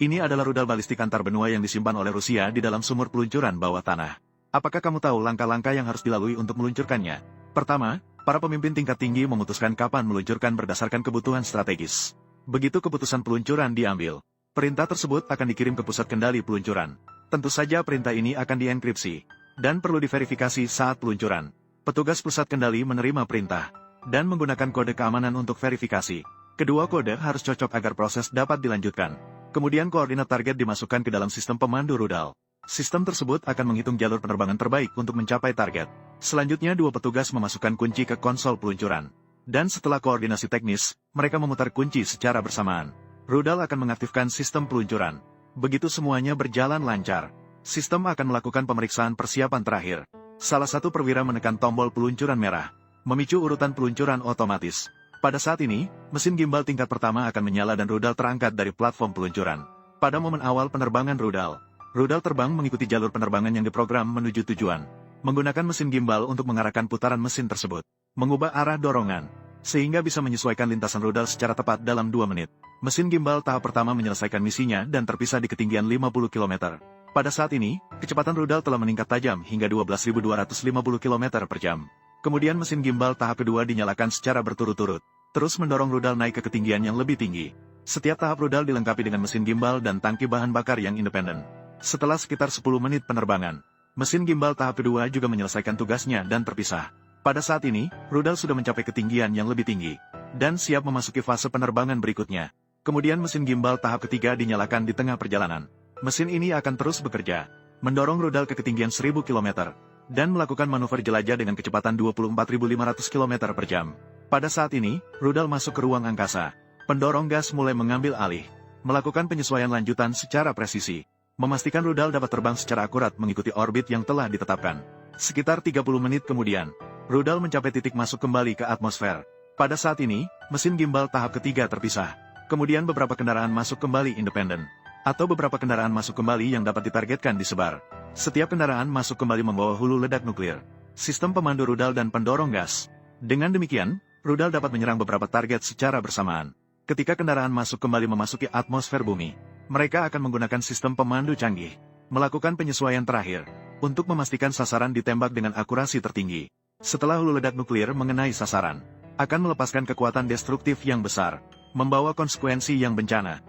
Ini adalah rudal balistik antar benua yang disimpan oleh Rusia di dalam sumur peluncuran bawah tanah. Apakah kamu tahu langkah-langkah yang harus dilalui untuk meluncurkannya? Pertama, para pemimpin tingkat tinggi memutuskan kapan meluncurkan berdasarkan kebutuhan strategis. Begitu keputusan peluncuran diambil, perintah tersebut akan dikirim ke pusat kendali peluncuran. Tentu saja perintah ini akan dienkripsi, dan perlu diverifikasi saat peluncuran. Petugas pusat kendali menerima perintah, dan menggunakan kode keamanan untuk verifikasi. Kedua kode harus cocok agar proses dapat dilanjutkan. Kemudian koordinat target dimasukkan ke dalam sistem pemandu rudal. Sistem tersebut akan menghitung jalur penerbangan terbaik untuk mencapai target. Selanjutnya dua petugas memasukkan kunci ke konsol peluncuran. Dan setelah koordinasi teknis, mereka memutar kunci secara bersamaan. Rudal akan mengaktifkan sistem peluncuran. Begitu semuanya berjalan lancar, sistem akan melakukan pemeriksaan persiapan terakhir. Salah satu perwira menekan tombol peluncuran merah, memicu urutan peluncuran otomatis. Pada saat ini, mesin gimbal tingkat pertama akan menyala dan rudal terangkat dari platform peluncuran. Pada momen awal penerbangan rudal terbang mengikuti jalur penerbangan yang diprogram menuju tujuan. Menggunakan mesin gimbal untuk mengarahkan putaran mesin tersebut, mengubah arah dorongan, sehingga bisa menyesuaikan lintasan rudal secara tepat dalam 2 menit. Mesin gimbal tahap pertama menyelesaikan misinya dan terpisah di ketinggian 50 km. Pada saat ini, kecepatan rudal telah meningkat tajam hingga 12.250 km per jam. Kemudian mesin gimbal tahap kedua dinyalakan secara berturut-turut, terus mendorong rudal naik ke ketinggian yang lebih tinggi. Setiap tahap rudal dilengkapi dengan mesin gimbal dan tangki bahan bakar yang independen. Setelah sekitar 10 menit penerbangan, mesin gimbal tahap kedua juga menyelesaikan tugasnya dan terpisah. Pada saat ini, rudal sudah mencapai ketinggian yang lebih tinggi, dan siap memasuki fase penerbangan berikutnya. Kemudian mesin gimbal tahap ketiga dinyalakan di tengah perjalanan. Mesin ini akan terus bekerja, mendorong rudal ke ketinggian 1000 km, dan melakukan manuver jelajah dengan kecepatan 24.500 km per jam. Pada saat ini, rudal masuk ke ruang angkasa. Pendorong gas mulai mengambil alih, melakukan penyesuaian lanjutan secara presisi, memastikan rudal dapat terbang secara akurat mengikuti orbit yang telah ditetapkan. Sekitar 30 menit kemudian, rudal mencapai titik masuk kembali ke atmosfer. Pada saat ini, mesin gimbal tahap ketiga terpisah. Kemudian beberapa kendaraan masuk kembali independen, atau beberapa kendaraan masuk kembali yang dapat ditargetkan disebar. Setiap kendaraan masuk kembali membawa hulu ledak nuklir, sistem pemandu rudal dan pendorong gas. Dengan demikian, rudal dapat menyerang beberapa target secara bersamaan. Ketika kendaraan masuk kembali memasuki atmosfer bumi, mereka akan menggunakan sistem pemandu canggih, melakukan penyesuaian terakhir, untuk memastikan sasaran ditembak dengan akurasi tertinggi. Setelah hulu ledak nuklir mengenai sasaran, akan melepaskan kekuatan destruktif yang besar, membawa konsekuensi yang bencana.